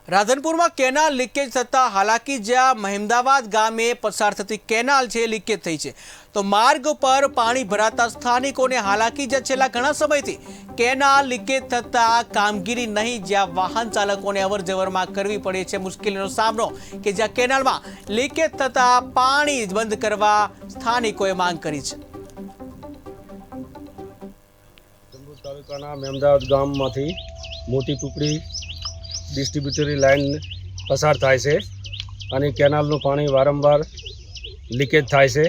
રાધનપુર में canal leakage थता हालाकी ज्या महेमदाबाद गामे पसार थती केनाल छे लीकेज थई छे तो मार्ग पर पाणी भराता स्थानिकों ने हालाकी ज्या छेल्ला घणा समयथी केनाल लीकेज थता कामगीरी नहीं ज्या वाहन चालकों ने अवर जवर में करवी पड़े छे मुश्केलीनो सामनो के ज्या केनाल में लीकेज थता पाणी बंद करवा स्थानिकोए मांग करी छे। तालुकाना महेमदाबाद गाममांथी मोटी कुकड़ी डिस्ट्रीब्यूटरी लाइन पसार थाय छे अने केनालनुं पाणी वारंवार लीकेज थाय छे।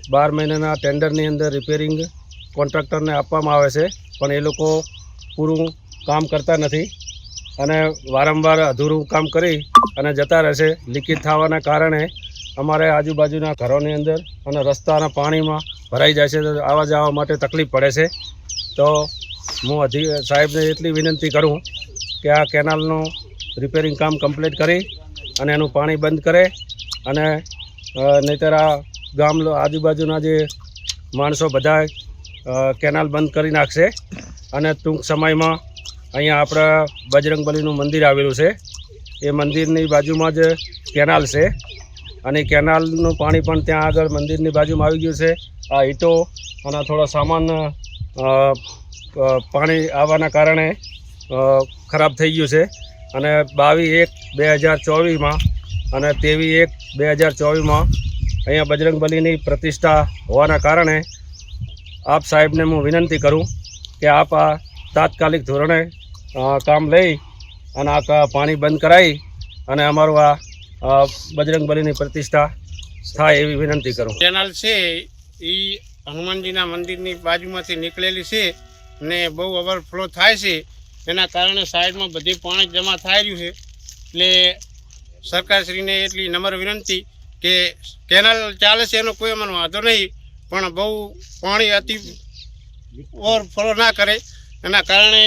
12 महीनाना टेन्डरनी अंदर रिपेरिंग कॉन्ट्राक्टरने आपवामां आवे छे पण ए लोको पूरुं काम करता नथी अने वारंवार अधूरुं काम करी अने जता रहेशे। लीकेज थवाना कारणे अमारे आजुबाजुना घरोनी अंदर अने रस्ताना पाणीमां भराई जाय छे तो आवा जवा माटे तकलीफ पड़े छे। तो हूँ साहेबने एटली विनंती करूँ कि आ केनालનું रिपेरिंग काम कम्प्लीट करी अने एनुं पाणी बंद करे अने नहीतर आ गाम आजुबाजुना जे माणसो बधा केनाल बंद करी नाखशे अने टूंक समयमां अहींया आपणा बजरंगबलीनुं मंदिर आवेલું છે એ મંદિરની બાજુમાં જ કેનાલ છે અને કેનાલનું પાણી પણ ત્યાં આગળ મંદિરની બાજુમાં આવી ગયું છે। આ ઈંટો અને થોડો સામાન પાણી આવવાના કારણે ખરાબ થઈ ગયું છે અને 22/1/2024 અને 23/1/2024 અહીંયા બજરંગબલીની પ્રતિષ્ઠા હોવાના કારણે આપ સાહેબને હું વિનંતી કરું કે આપ આ તાત્કાલિક ધોરણે કામ લઈ અને આ પાણી બંધ કરાવી અને અમારું આ બજરંગબલીની પ્રતિષ્ઠા થાય એવી વિનંતી કરું। કેનાલ છે એ હનુમાનજીના મંદિરની બાજુમાંથી નીકળેલી છે ને બહુ ઓવરફ્લો થાય છે એના કારણે સાઈડમાં બધી પાણી જમા થઈ રહ્યું છે। એટલે સરકારશ્રીને એટલી નમ્ર વિનંતી કે કેનાલ ચાલે છે એનો કોઈ અમને વાંધો નહીં પણ બહુ પાણી અતિ ઓવરફ્લો ના કરે એના કારણે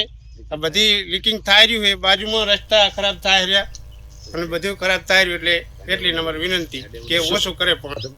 આ બધી લીકિંગ થઈ રહ્યું છે। બાજુમાં રસ્તા ખરાબ થઈ રહ્યા અને બધું ખરાબ થઈ રહ્યું એટલે એટલી નમ્ર વિનંતી કે ઓછું કરે પણ